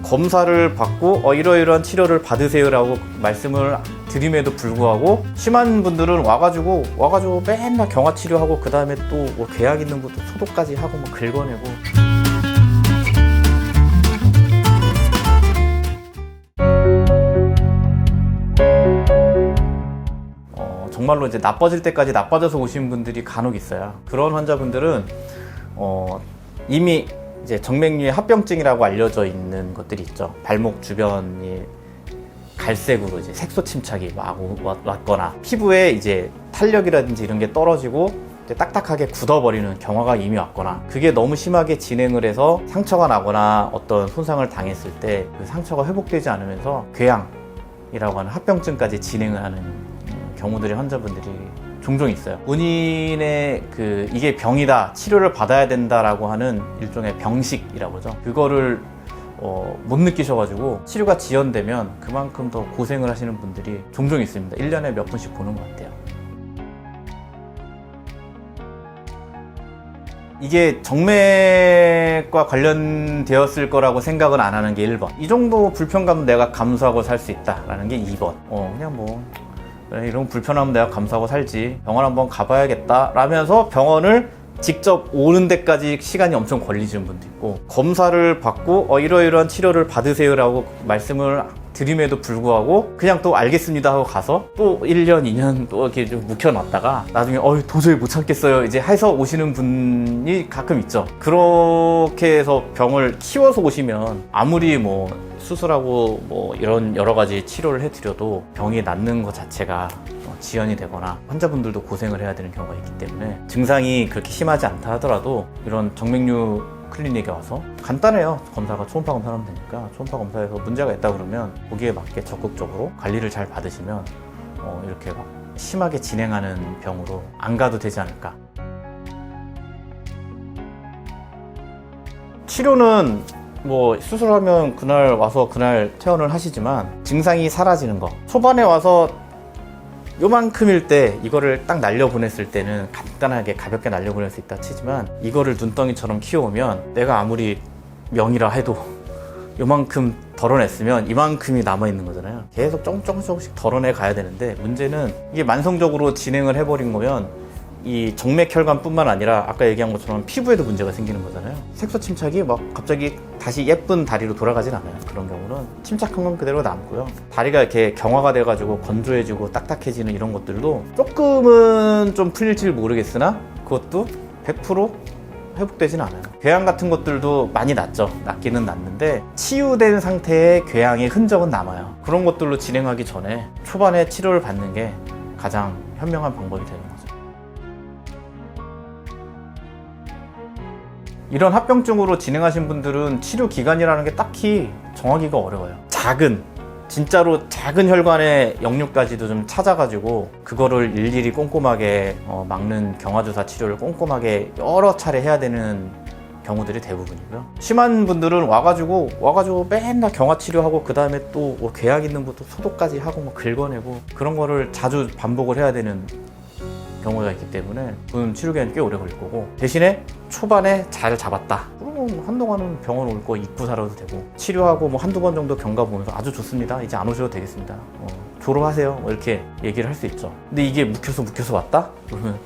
검사를 받고 이러이러한 치료를 받으세요라고 말씀을 드림에도 불구하고 심한 분들은 와가지고 맨날 경화 치료하고 그 다음에 또 뭐 계약 있는 것도 소독까지 하고 뭐 긁어내고. 정말로 이제 나빠질 때까지 나빠져서 오신 분들이 간혹 있어요. 그런 환자분들은 이미 이제 정맥류의 합병증이라고 알려져 있는 것들이 있죠. 발목 주변이 갈색으로 이제 색소 침착이 왔거나 피부에 이제 탄력이라든지 이런 게 떨어지고 이제 딱딱하게 굳어버리는 경화가 이미 왔거나, 그게 너무 심하게 진행을 해서 상처가 나거나 어떤 손상을 당했을 때 그 상처가 회복되지 않으면서 궤양이라고 하는 합병증까지 진행을 하는 경우들이 환자분들이 종종 있어요. 본인의 이게 병이다, 치료를 받아야 된다라고 하는 일종의 병식이라고 하죠. 그거를 못 느끼셔가지고 치료가 지연되면 그만큼 더 고생을 하시는 분들이 종종 있습니다. 1년에 몇 분씩 보는 것 같아요. 이게 정맥과 관련되었을 거라고 생각은 안 하는 게 1번. 이 정도 불편감은 내가 감수하고 살 수 있다라는 게 2번. 그냥 뭐 그래, 이런 불편함은 내가 감수하고 살지, 병원 한번 가봐야겠다 라면서 병원을 직접 오는 데까지 시간이 엄청 걸리시는 분도 있고, 검사를 받고 이러이러한 치료를 받으세요 라고 말씀을 드림에도 불구하고 그냥 또 알겠습니다 하고 가서 또 1년 2년 또 이렇게 좀 묵혀놨다가 나중에 도저히 못 참겠어요 이제 해서 오시는 분이 가끔 있죠. 그렇게 해서 병을 키워서 오시면 아무리 뭐 수술하고 뭐 이런 여러 가지 치료를 해드려도 병이 낫는 것 자체가 지연이 되거나 환자분들도 고생을 해야 되는 경우가 있기 때문에, 증상이 그렇게 심하지 않다 하더라도 이런 정맥류 클리닉에 와서 간단해요. 검사가 초음파 검사를 하면 되니까 초음파 검사에서 문제가 있다 그러면 거기에 맞게 적극적으로 관리를 잘 받으시면 이렇게 막 심하게 진행하는 병으로 안 가도 되지 않을까. 치료는 뭐 수술하면 그날 와서 그날 퇴원을 하시지만 증상이 사라지는 거, 초반에 와서 요만큼일 때 이거를 딱 날려보냈을 때는 간단하게 가볍게 날려보낼 수 있다 치지만, 이거를 눈덩이처럼 키워오면 내가 아무리 명이라 해도 요만큼 덜어냈으면 이만큼이 남아있는 거잖아요. 계속 조금씩 덜어내 가야 되는데, 문제는 이게 만성적으로 진행을 해버린 거면 이 정맥혈관 뿐만 아니라 아까 얘기한 것처럼 피부에도 문제가 생기는 거잖아요. 색소 침착이 막 갑자기 다시 예쁜 다리로 돌아가진 않아요. 그런 경우는 침착한 건 그대로 남고요. 다리가 이렇게 경화가 돼가지고 건조해지고 딱딱해지는 이런 것들도 조금은 좀 풀릴지 모르겠으나 그것도 100% 회복되진 않아요. 궤양 같은 것들도 많이 낫죠. 낫기는 낫는데 치유된 상태의 궤양의 흔적은 남아요. 그런 것들로 진행하기 전에 초반에 치료를 받는 게 가장 현명한 방법이 되는 거죠. 이런 합병증으로 진행하신 분들은 치료 기간이라는 게 딱히 정하기가 어려워요. 진짜로 작은 혈관의 역류까지도 좀 찾아가지고 그거를 일일이 꼼꼼하게 막는 경화주사 치료를 꼼꼼하게 여러 차례 해야 되는 경우들이 대부분이고요. 심한 분들은 와가지고 맨날 경화 치료하고 그 다음에 또 뭐 계약 있는 것도 소독까지 하고 뭐 긁어내고 그런 거를 자주 반복을 해야 되는 경우가 있기 때문에 그건 치료 기간이 꽤 오래 걸릴 거고, 대신에 초반에 잘 잡았다 그러면 한동안은 병원 올 거 입고 살아도 되고, 치료하고 뭐 한두 번 정도 경과 보면서 아주 좋습니다, 이제 안 오셔도 되겠습니다, 졸업하세요 뭐 이렇게 얘기를 할 수 있죠. 근데 이게 묵혀서 왔다? 그러면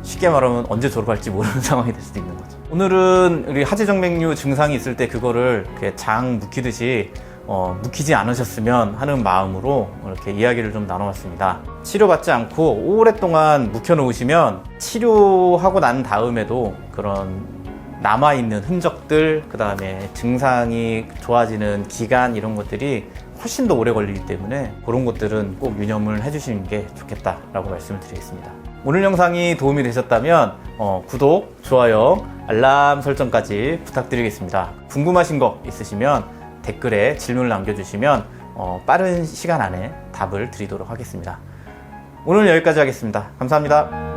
쉽게 말하면 언제 졸업할지 모르는 상황이 될 수도 있는 거죠. 오늘은 우리 하지정맥류 증상이 있을 때 그거를 이렇게 장 묵히듯이 묵히지 않으셨으면 하는 마음으로 이렇게 이야기를 좀 나눠봤습니다. 치료받지 않고 오랫동안 묵혀놓으시면 치료하고 난 다음에도 그런 남아있는 흔적들, 그 다음에 증상이 좋아지는 기간 이런 것들이 훨씬 더 오래 걸리기 때문에 그런 것들은 꼭 유념을 해주시는 게 좋겠다라고 말씀을 드리겠습니다. 오늘 영상이 도움이 되셨다면 구독, 좋아요, 알람 설정까지 부탁드리겠습니다. 궁금하신 거 있으시면 댓글에 질문을 남겨주시면 빠른 시간 안에 답을 드리도록 하겠습니다. 오늘 여기까지 하겠습니다. 감사합니다.